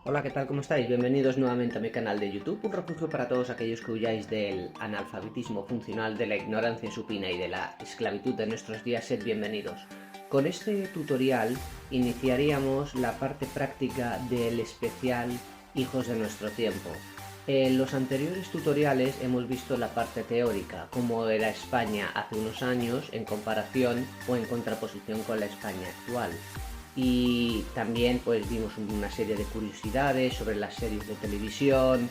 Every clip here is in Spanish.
Hola, ¿qué tal? ¿Cómo estáis? Bienvenidos nuevamente a mi canal de YouTube, un refugio para todos aquellos que huyáis del analfabetismo funcional, de la ignorancia supina y de la esclavitud de nuestros días. Sed bienvenidos. Con este tutorial iniciaríamos la parte práctica del especial Hijos de nuestro tiempo. En los anteriores tutoriales hemos visto la parte teórica, cómo era España hace unos años en comparación o en contraposición con la España actual. Y también pues vimos una serie de curiosidades sobre las series de televisión,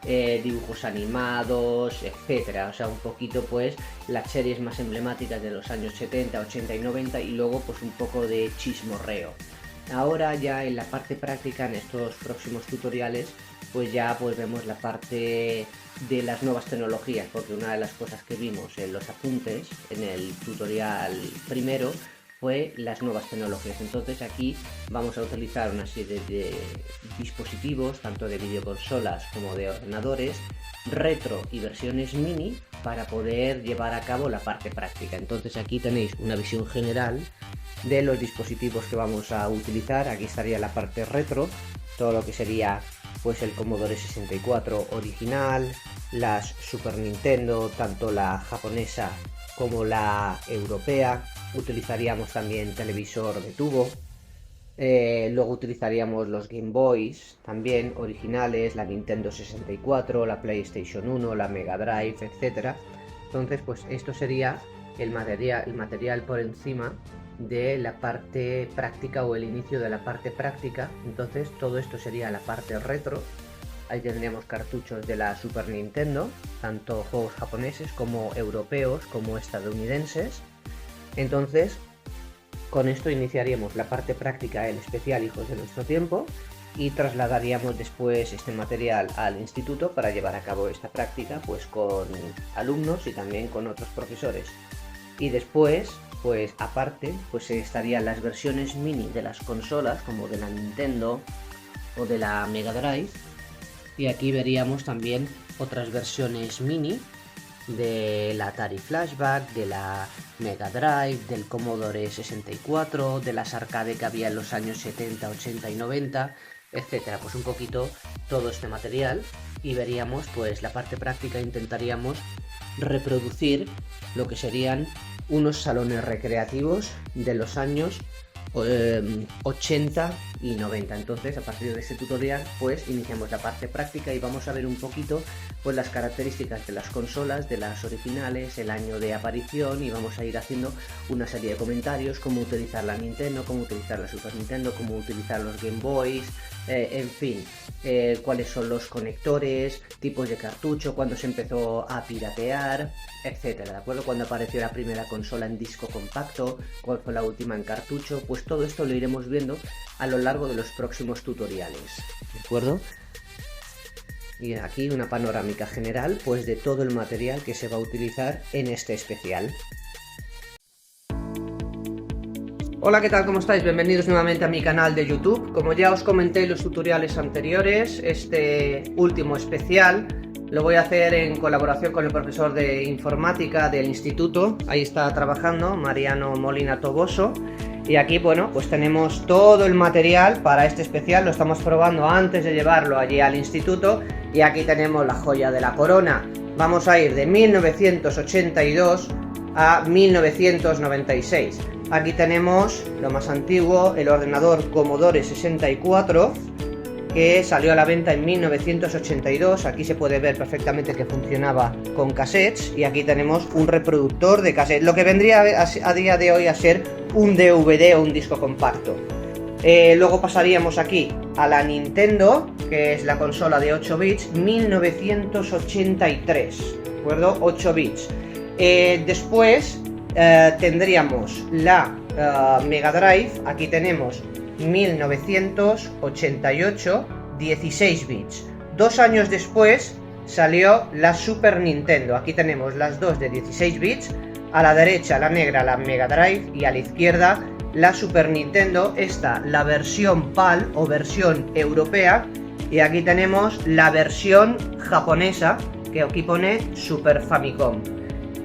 dibujos animados, etcétera. O sea, un poquito pues las series más emblemáticas de los años 70, 80 y 90 y luego pues un poco de chismorreo. Ahora ya en la parte práctica, en estos próximos tutoriales, pues ya pues vemos la parte de las nuevas tecnologías, porque una de las cosas que vimos en los apuntes, en el tutorial primero, fue las nuevas tecnologías. Entonces aquí vamos a utilizar una serie de dispositivos, tanto de videoconsolas como de ordenadores, retro y versiones mini, para poder llevar a cabo la parte práctica. Entonces aquí tenéis una visión general de los dispositivos que vamos a utilizar. Aquí estaría la parte retro, todo lo que sería pues el Commodore 64 original, las Super Nintendo, tanto la japonesa como la europea. Utilizaríamos también televisor de tubo, luego utilizaríamos los Game Boys también originales, la Nintendo 64, la PlayStation 1, la Mega Drive, etc. Entonces pues esto sería el material por encima de la parte práctica o el inicio de la parte práctica. Entonces todo esto sería la parte retro. Ahí tendríamos cartuchos de la Super Nintendo, tanto juegos japoneses como europeos como estadounidenses. Entonces, con esto iniciaríamos la parte práctica, el especial Hijos de nuestro tiempo, y trasladaríamos después este material al instituto para llevar a cabo esta práctica pues con alumnos y también con otros profesores. Y después, pues aparte, pues estarían las versiones mini de las consolas, como de la Nintendo o de la Mega Drive, y aquí veríamos también otras versiones mini de la Atari Flashback, de la Mega Drive, del Commodore 64, de las arcade que había en los años 70, 80 y 90, etcétera. Pues un poquito todo este material, y veríamos pues la parte práctica. Intentaríamos reproducir lo que serían unos salones recreativos de los años 80 y 90. Entonces, a partir de este tutorial pues iniciamos la parte práctica y vamos a ver un poquito pues las características de las consolas, de las originales, el año de aparición, y vamos a ir haciendo una serie de comentarios: cómo utilizar la Nintendo, cómo utilizar la Super Nintendo, cómo utilizar los Game Boys, en fin, cuáles son los conectores, tipos de cartucho, cuándo se empezó a piratear, etcétera, ¿de acuerdo? Cuando apareció la primera consola en disco compacto, cuál fue la última en cartucho. Pues todo esto lo iremos viendo a lo largo de los próximos tutoriales, ¿de acuerdo? Y aquí una panorámica general pues de todo el material que se va a utilizar en este especial. Hola, ¿qué tal? ¿Cómo estáis? Bienvenidos nuevamente a mi canal de YouTube. Como ya os comenté en los tutoriales anteriores, este último especial lo voy a hacer en colaboración con el profesor de informática del instituto. Ahí está trabajando Mariano Molina Toboso. Y aquí, bueno, pues tenemos todo el material para este especial. Lo estamos probando antes de llevarlo allí al instituto. Y aquí tenemos la joya de la corona. Vamos a ir de 1982 a 1996. Aquí tenemos lo más antiguo, el ordenador Commodore 64, que salió a la venta en 1982. Aquí se puede ver perfectamente que funcionaba con cassettes, y aquí tenemos un reproductor de cassette, lo que vendría a día de hoy a ser un DVD o un disco compacto. Luego pasaríamos aquí a la Nintendo, que es la consola de 8 bits, 1983, ¿de acuerdo? 8 bits. Después tendríamos la Mega Drive. Aquí tenemos 1988, 16 bits. 2 años después salió la Super Nintendo. Aquí tenemos las dos de 16 bits. A la derecha la negra, la Mega Drive, y a la izquierda la Super Nintendo. Esta, la versión PAL o versión europea, y aquí tenemos la versión japonesa, que aquí pone Super Famicom.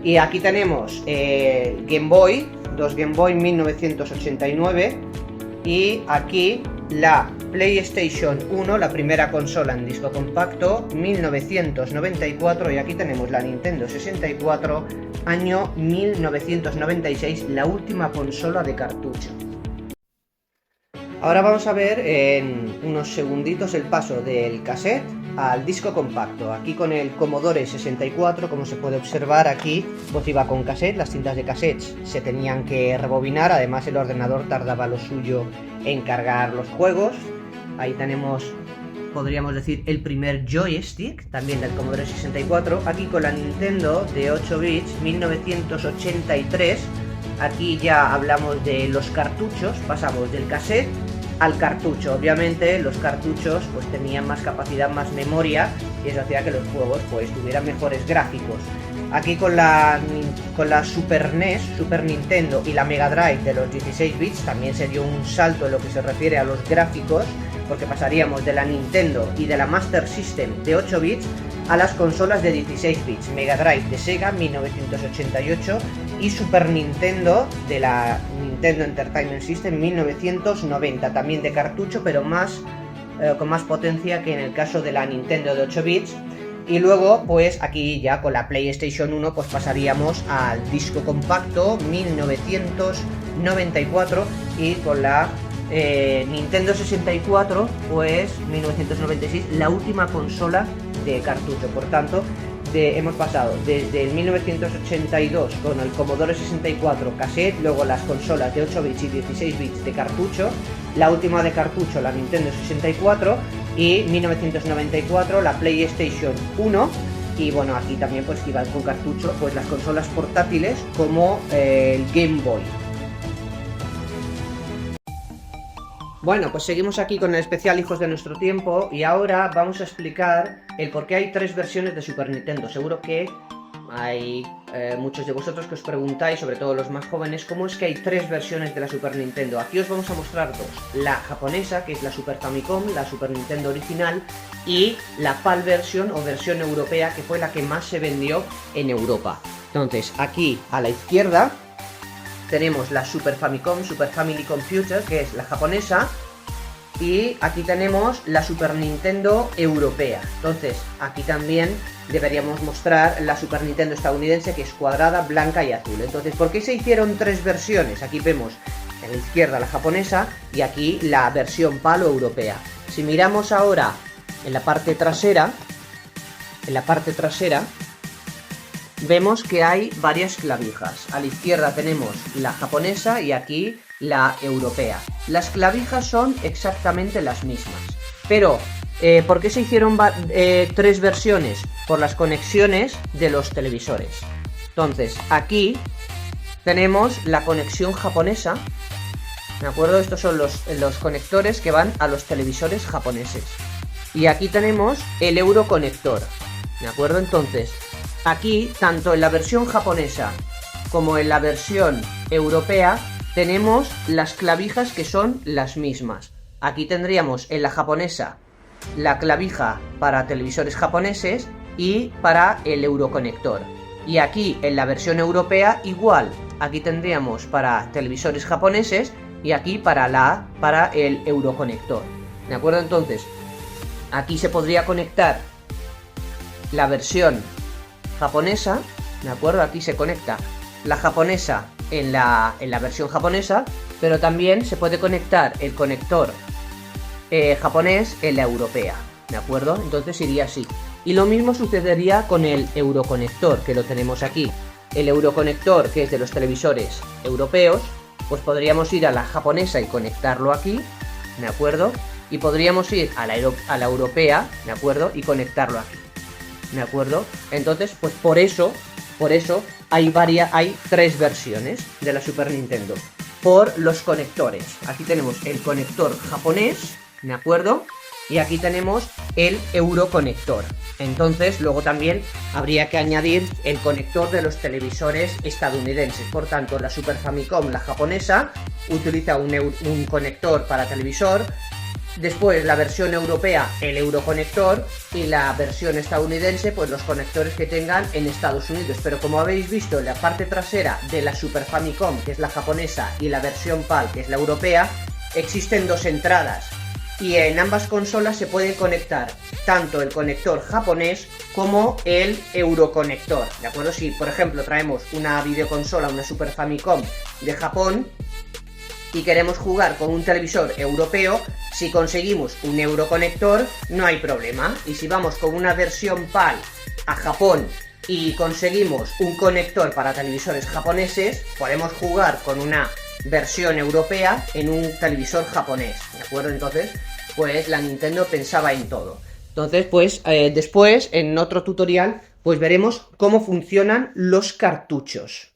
Y aquí tenemos Game Boy, dos Game Boy 1989, y aquí la PlayStation 1, la primera consola en disco compacto, 1994, y aquí tenemos la Nintendo 64, año 1996, la última consola de cartucho. Ahora vamos a ver en unos segunditos el paso del cassette al disco compacto. Aquí con el Commodore 64, como se puede observar aquí, pues iba con cassette, las cintas de cassettes se tenían que rebobinar, además el ordenador tardaba lo suyo en cargar los juegos. Ahí tenemos, podríamos decir, el primer joystick, también del Commodore 64, aquí con la Nintendo de 8 bits, 1983, aquí ya hablamos de los cartuchos, pasamos del cassette al cartucho. Obviamente los cartuchos pues tenían más capacidad, más memoria, y eso hacía que los juegos pues tuvieran mejores gráficos. Aquí con la Super NES, Super Nintendo, y la Mega Drive de los 16 bits también se dio un salto en lo que se refiere a los gráficos, porque pasaríamos de la Nintendo y de la Master System de 8 bits a las consolas de 16 bits, Mega Drive de Sega 1988 y Super Nintendo de la Nintendo Entertainment System 1990, también de cartucho, pero con más potencia que en el caso de la Nintendo de 8 bits. Y luego pues aquí ya con la PlayStation 1 pues pasaríamos al disco compacto 1994, y con la Nintendo 64 pues 1996, la última consola de cartucho. Por tanto, hemos pasado desde el 1982 con el Commodore 64 cassette, luego las consolas de 8 bits y 16 bits de cartucho, la última de cartucho la Nintendo 64, y 1994 la PlayStation 1, y bueno, aquí también pues iban con cartucho pues las consolas portátiles como el Game Boy. Bueno, pues seguimos aquí con el especial Hijos de nuestro tiempo, y ahora vamos a explicar el por qué hay tres versiones de Super Nintendo. Seguro que hay muchos de vosotros que os preguntáis, sobre todo los más jóvenes, cómo es que hay tres versiones de la Super Nintendo. Aquí os vamos a mostrar dos: la japonesa, que es la Super Famicom, la Super Nintendo original, y la PAL version o versión europea, que fue la que más se vendió en Europa. Entonces, aquí a la izquierda tenemos la Super Famicom, Super Family Computer, que es la japonesa, y aquí tenemos la Super Nintendo europea. Entonces, aquí también deberíamos mostrar la Super Nintendo estadounidense, que es cuadrada, blanca y azul. Entonces, ¿por qué se hicieron tres versiones? Aquí vemos en la izquierda la japonesa y aquí la versión PAL o europea. Si miramos ahora en la parte trasera, vemos que hay varias clavijas. A la izquierda tenemos la japonesa y aquí la europea. Las clavijas son exactamente las mismas. Pero, ¿por qué se hicieron tres versiones? Por las conexiones de los televisores. Entonces, aquí tenemos la conexión japonesa, ¿de acuerdo? Estos son los conectores que van a los televisores japoneses. Y aquí tenemos el euroconector, ¿de acuerdo? Entonces, aquí, tanto en la versión japonesa como en la versión europea, tenemos las clavijas que son las mismas. Aquí tendríamos en la japonesa la clavija para televisores japoneses y para el euroconector. Y aquí en la versión europea igual. Aquí tendríamos para televisores japoneses y aquí para el euroconector. ¿De acuerdo? Entonces, aquí se podría conectar la versión japonesa, ¿de acuerdo? Aquí se conecta la japonesa en la versión japonesa, pero también se puede conectar el conector japonés en la europea, ¿de acuerdo? Entonces iría así. Y lo mismo sucedería con el euroconector, que lo tenemos aquí. El euroconector, que es de los televisores europeos, pues podríamos ir a la japonesa y conectarlo aquí, ¿de acuerdo? Y podríamos ir a la europea, ¿de acuerdo? Y conectarlo aquí, ¿de acuerdo? Entonces, pues por eso hay tres versiones de la Super Nintendo, por los conectores. Aquí tenemos el conector japonés, ¿de acuerdo? Y aquí tenemos el euroconector. Entonces, luego también habría que añadir el conector de los televisores estadounidenses. Por tanto, la Super Famicom, la japonesa, utiliza un conector para televisor. Después, la versión europea, el euroconector, y la versión estadounidense, pues los conectores que tengan en Estados Unidos. Pero como habéis visto en la parte trasera de la Super Famicom, que es la japonesa, y la versión PAL, que es la europea, existen dos entradas. y en ambas consolas se pueden conectar tanto el conector japonés como el euroconector, ¿de acuerdo? Si por ejemplo traemos una videoconsola, una Super Famicom de Japón y queremos jugar con un televisor europeo, si conseguimos un euroconector no hay problema, y si vamos con una versión PAL a Japón y conseguimos un conector para televisores japoneses, podemos jugar con una versión europea en un televisor japonés, ¿de acuerdo? Entonces, pues la Nintendo pensaba en todo. Entonces, pues después, en otro tutorial, pues veremos cómo funcionan los cartuchos.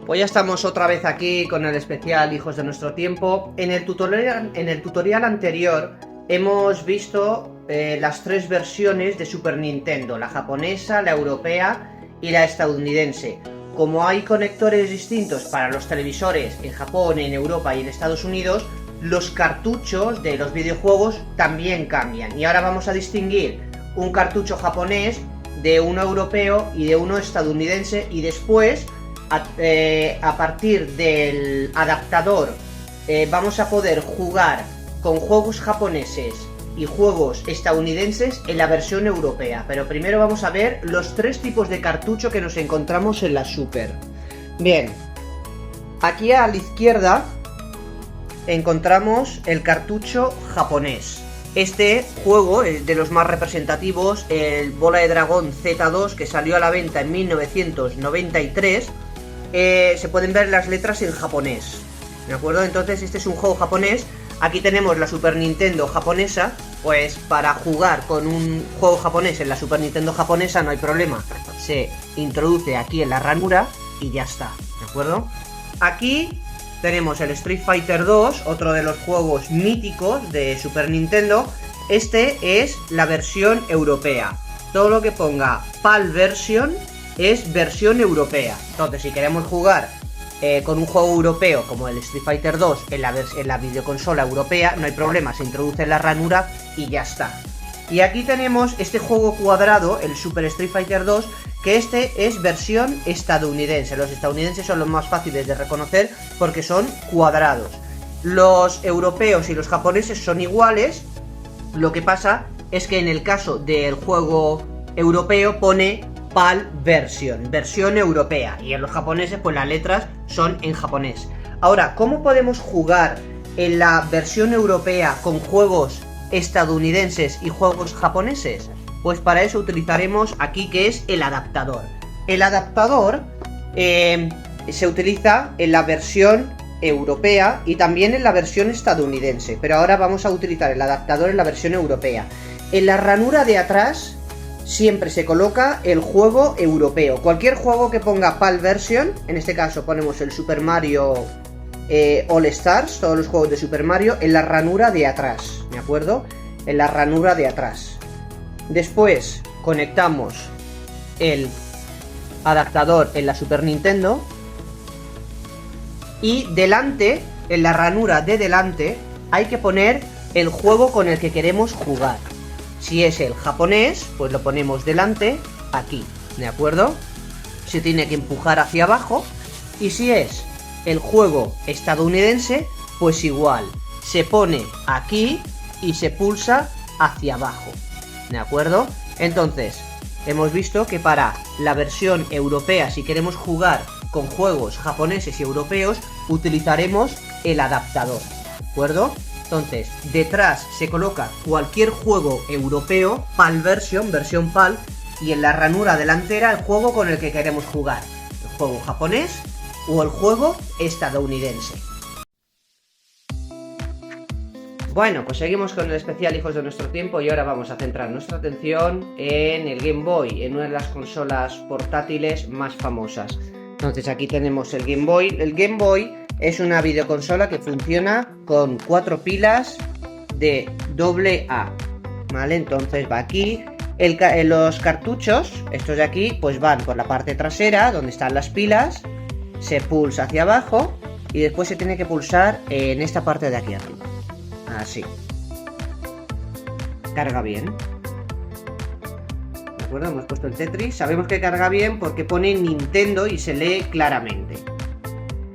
Pues ya estamos otra vez aquí con el especial Hijos de Nuestro Tiempo. En el tutorial anterior hemos visto las tres versiones de Super Nintendo, la japonesa, la europea y la estadounidense. Como hay conectores distintos para los televisores en Japón, en Europa y en Estados Unidos, los cartuchos de los videojuegos también cambian. Y ahora vamos a distinguir un cartucho japonés de uno europeo y de uno estadounidense, y después a partir del adaptador vamos a poder jugar con juegos japoneses y juegos estadounidenses en la versión europea. Pero primero vamos a ver los tres tipos de cartucho que nos encontramos en la Super. Bien, aquí a la izquierda encontramos el cartucho japonés. Este juego es de los más representativos, el Bola de Dragón Z2, que salió a la venta en 1993. Se pueden ver las letras en japonés, ¿de acuerdo? Entonces este es un juego japonés. Aquí tenemos la Super Nintendo japonesa. Pues para jugar con un juego japonés en la Super Nintendo japonesa no hay problema, se introduce aquí en la ranura y ya está, ¿de acuerdo? Aquí tenemos el Street Fighter 2, otro de los juegos míticos de Super Nintendo. Este es la versión europea. Todo lo que ponga PAL version es versión europea. Entonces, si queremos jugar con un juego europeo como el Street Fighter 2 en la videoconsola europea, no hay problema, se introduce en la ranura y ya está. Y aquí tenemos este juego cuadrado, el Super Street Fighter 2, que este es versión estadounidense. Los estadounidenses son los más fáciles de reconocer porque son cuadrados. Los europeos y los japoneses son iguales. Lo que pasa es que en el caso del juego europeo pone PAL version, versión europea, y en los japoneses pues las letras son en japonés. Ahora, ¿cómo podemos jugar en la versión europea con juegos estadounidenses y juegos japoneses? Pues para eso utilizaremos aquí, que es el adaptador. El adaptador se utiliza en la versión europea y también en la versión estadounidense, pero ahora vamos a utilizar el adaptador en la versión europea. En la ranura de atrás siempre se coloca el juego europeo. Cualquier juego que ponga PAL version, en este caso ponemos el Super Mario All Stars, todos los juegos de Super Mario, en la ranura de atrás, ¿de acuerdo? En la ranura de atrás. Después conectamos el adaptador en la Super Nintendo y delante, en la ranura de delante, hay que poner el juego con el que queremos jugar. Si es el japonés, pues lo ponemos delante, aquí, ¿de acuerdo? Se tiene que empujar hacia abajo. Y si es el juego estadounidense, pues igual, se pone aquí y se pulsa hacia abajo, ¿de acuerdo? Entonces, hemos visto que para la versión europea, si queremos jugar con juegos japoneses y europeos, utilizaremos el adaptador, ¿de acuerdo? Entonces, detrás se coloca cualquier juego europeo, PAL version, versión PAL, y en la ranura delantera el juego con el que queremos jugar, el juego japonés o el juego estadounidense. Bueno, pues seguimos con el especial Hijos de Nuestro Tiempo y ahora vamos a centrar nuestra atención en el Game Boy, en una de las consolas portátiles más famosas. Entonces aquí tenemos el Game Boy. El Game Boy es una videoconsola que funciona con 4 pilas de AA, ¿vale? Entonces va aquí. Los cartuchos, estos de aquí, pues van por la parte trasera, donde están las pilas. Se pulsa hacia abajo y después se tiene que pulsar en esta parte de aquí arriba. Así. Carga bien. ¿De acuerdo? Hemos puesto el Tetris. Sabemos que carga bien porque pone Nintendo y se lee claramente.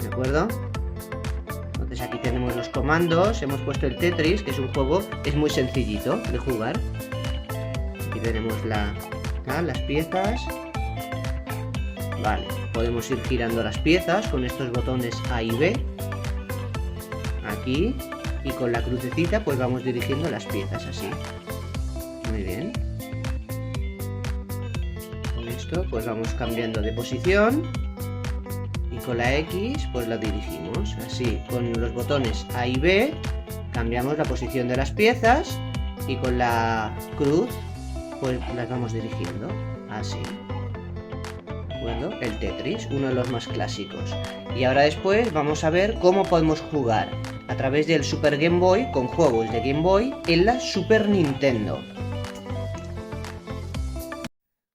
¿De acuerdo? Entonces aquí tenemos los comandos, hemos puesto el Tetris, que es un juego, es muy sencillito de jugar. Aquí tenemos las piezas. Vale, podemos ir girando las piezas con estos botones A y B. Aquí. Y con la crucecita pues vamos dirigiendo las piezas así. Muy bien. Con esto pues vamos cambiando de posición. Y con la X pues la dirigimos. Así, con los botones A y B cambiamos la posición de las piezas. Y con la cruz pues las vamos dirigiendo. Así. El Tetris, uno de los más clásicos. Y ahora después vamos a ver cómo podemos jugar a través del Super Game Boy con juegos de Game Boy en la Super Nintendo.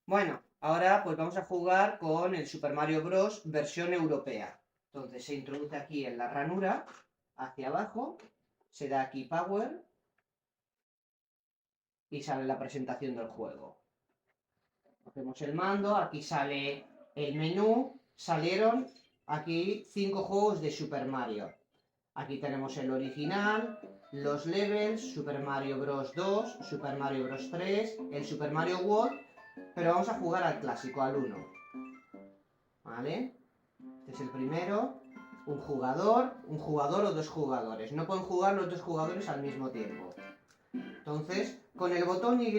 Bueno, ahora pues vamos a jugar con el Super Mario Bros. Versión europea. Entonces se introduce aquí en la ranura, hacia abajo, se da aquí Power y sale la presentación del juego. Cogemos el mando, aquí sale el menú, salieron aquí 5 juegos de Super Mario. Aquí tenemos el original, los levels, Super Mario Bros. 2, Super Mario Bros. 3, el Super Mario World, pero vamos a jugar al clásico, al 1. ¿Vale? Este es el primero, un jugador o 2 jugadores. No pueden jugar los 2 jugadores al mismo tiempo. Entonces, con el botón Y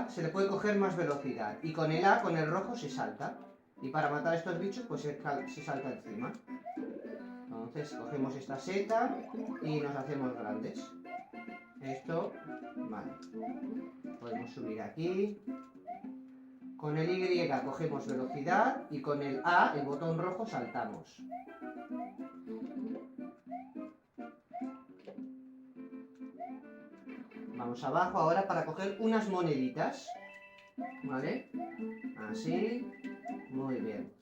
se le puede coger más velocidad y con el A, con el rojo, se salta. Y para matar a estos bichos, pues se salta encima. Entonces, cogemos esta seta y nos hacemos grandes. Esto, vale. Podemos subir aquí. Con el Y cogemos velocidad y con el A, el botón rojo, saltamos. Vamos abajo ahora para coger unas moneditas. ¿Vale? Así. Muy bien.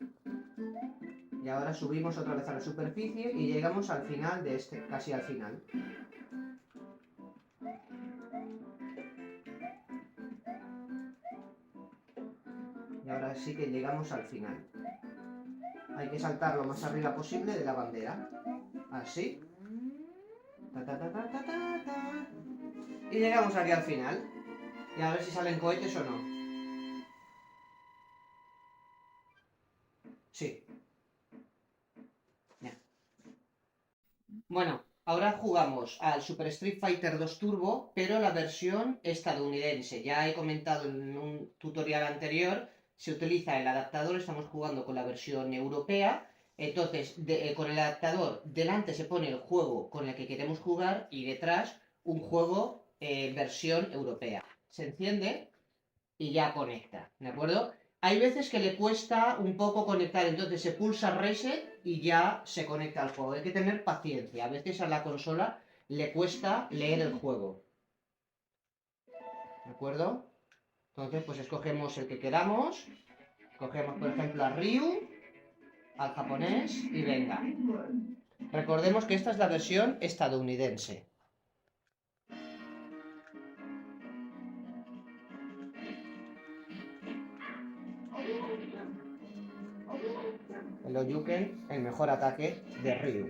Y ahora subimos otra vez a la superficie y llegamos al final de este, casi al final. Y ahora sí que llegamos al final. Hay que saltar lo más arriba posible de la bandera. Así. Ta, ta, ta, ta, ta, ta, ta. Y llegamos aquí al final. Y a ver si salen cohetes o no. Sí. Ya. Bueno, ahora jugamos al Super Street Fighter 2 Turbo, pero la versión estadounidense. Ya he comentado en un tutorial anterior, se utiliza el adaptador, estamos jugando con la versión europea. Entonces, con el adaptador, delante se pone el juego con el que queremos jugar y detrás un juego versión europea. Se enciende y ya conecta, ¿de acuerdo? Hay veces que le cuesta un poco conectar, entonces se pulsa reset y ya se conecta al juego. Hay que tener paciencia, a veces a la consola le cuesta leer el juego. ¿De acuerdo? Entonces pues escogemos el que queramos, cogemos por ejemplo a Ryu, al japonés y venga. Recordemos que esta es la versión estadounidense. El Oyuken, el mejor ataque de Ryu.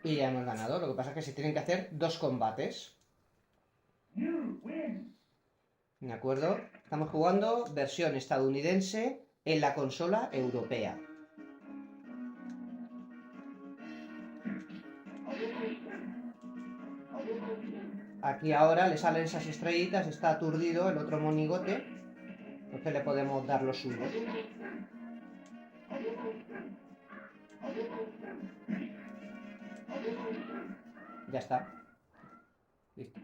Y ya hemos ganado, lo que pasa es que se tienen que hacer 2 combates. ¿De acuerdo? Estamos jugando versión estadounidense en la consola europea. Aquí ahora le salen esas estrellitas, está aturdido el otro monigote, entonces le podemos dar los suyos. Ya está. Listo.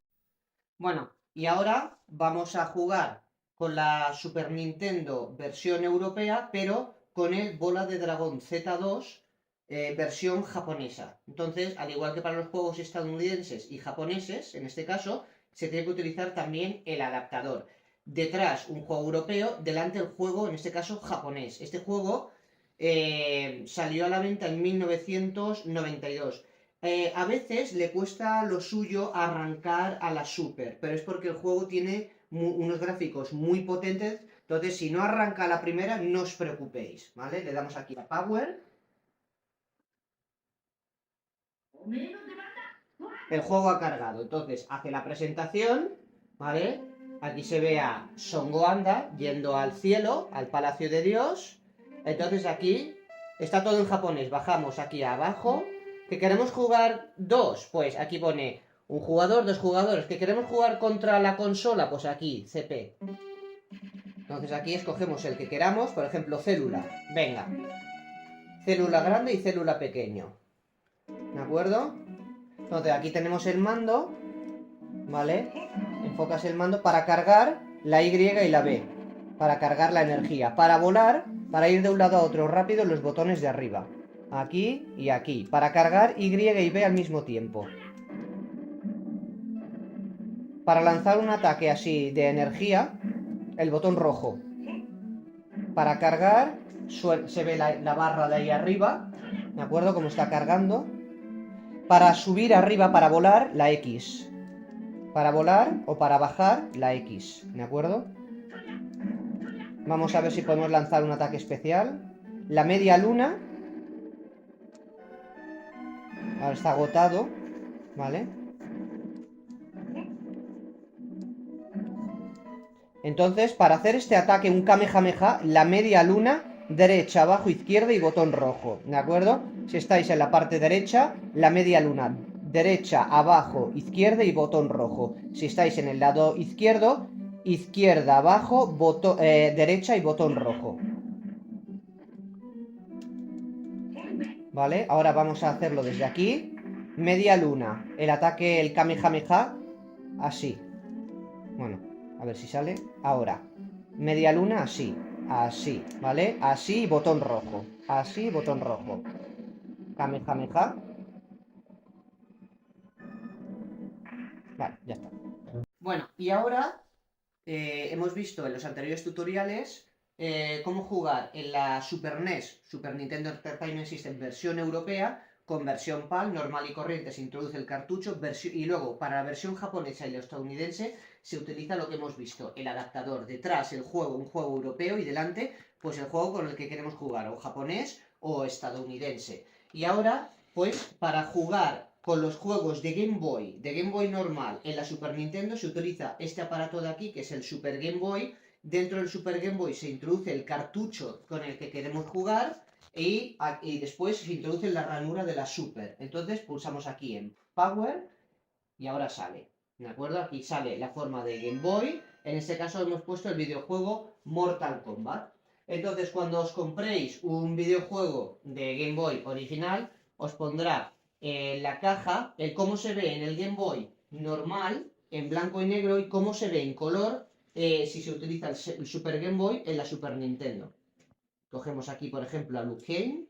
Bueno, y ahora vamos a jugar con la Super Nintendo versión europea, pero con el Bola de Dragón Z2 versión japonesa. Entonces, al igual que para los juegos estadounidenses y japoneses, en este caso, se tiene que utilizar también el adaptador. Detrás un juego europeo, delante el juego, en este caso japonés. Este juego salió a la venta en 1992. A veces le cuesta lo suyo arrancar a la Super, pero es porque el juego tiene unos gráficos muy potentes, entonces si no arranca a la primera, no os preocupéis, ¿vale? Le damos aquí a Power. El juego ha cargado, entonces hace la presentación, ¿vale? Aquí se ve a Son Goanda yendo al cielo, al Palacio de Dios. Entonces aquí está todo en japonés, bajamos aquí abajo. ¿Que queremos jugar dos? Pues aquí pone un jugador, dos jugadores. ¿Que queremos jugar contra la consola? Pues aquí, CP. Entonces aquí escogemos el que queramos, por ejemplo, célula. Venga. Célula grande y célula pequeño. ¿De acuerdo? Entonces aquí tenemos el mando, ¿vale? Enfocas el mando para cargar la Y y la B, para cargar la energía. Para volar, para ir de un lado a otro rápido, los botones de arriba. Aquí y aquí, para cargar Y y B al mismo tiempo. Para lanzar un ataque así de energía, el botón rojo. Para cargar, se ve la barra de ahí arriba, ¿de acuerdo? Como está cargando. Para subir arriba, para volar, la X. Para volar o para bajar, la X, ¿de acuerdo? Vamos a ver si podemos lanzar un ataque especial. La media luna. Ahora está agotado, ¿vale? Entonces, para hacer este ataque, un Kamehameha, la media luna, derecha, abajo, izquierda y botón rojo, ¿de acuerdo? Si estáis en la parte derecha, la media luna, derecha, abajo, izquierda y botón rojo. Si estáis en el lado izquierdo, izquierda, abajo, derecha y botón rojo. ¿Vale? Ahora vamos a hacerlo desde aquí. Media luna, el ataque, el Kamehameha, así. Bueno, a ver si sale. Ahora, media luna, así. Así, ¿vale? Así, botón rojo. Así, botón rojo. Kamehameha. Vale, ya está. Bueno, y ahora hemos visto en los anteriores tutoriales cómo jugar en la Super NES, Super Nintendo Entertainment System versión europea, con versión PAL, normal y corriente, se introduce el cartucho, y luego para la versión japonesa y la estadounidense se utiliza lo que hemos visto, el adaptador, detrás el juego, un juego europeo, y delante pues el juego con el que queremos jugar, o japonés o estadounidense. Y ahora, pues para jugar con los juegos de Game Boy normal, en la Super Nintendo se utiliza este aparato de aquí, que es el Super Game Boy. Dentro del Super Game Boy se introduce el cartucho con el que queremos jugar y después se introduce en la ranura de la Super. Entonces pulsamos aquí en Power y ahora sale. ¿De acuerdo? Aquí sale la forma de Game Boy. En este caso hemos puesto el videojuego Mortal Kombat. Entonces cuando os compréis un videojuego de Game Boy original, os pondrá en la caja el cómo se ve en el Game Boy normal, en blanco y negro, y cómo se ve en color si se utiliza el Super Game Boy en la Super Nintendo. Cogemos aquí, por ejemplo, a Luke Kane.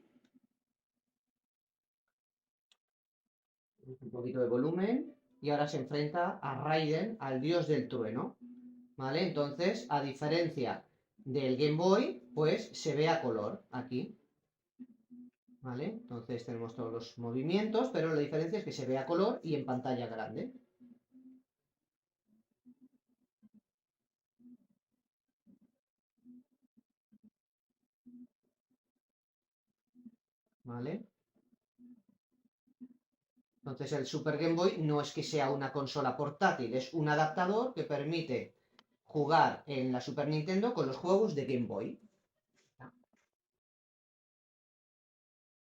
Un poquito de volumen. Y ahora se enfrenta a Raiden, al dios del trueno. ¿Vale? Entonces, a diferencia del Game Boy, pues se ve a color aquí. ¿Vale? Entonces tenemos todos los movimientos, pero la diferencia es que se ve a color y en pantalla grande. ¿Vale? Entonces el Super Game Boy no es que sea una consola portátil, es un adaptador que permite jugar en la Super Nintendo con los juegos de Game Boy.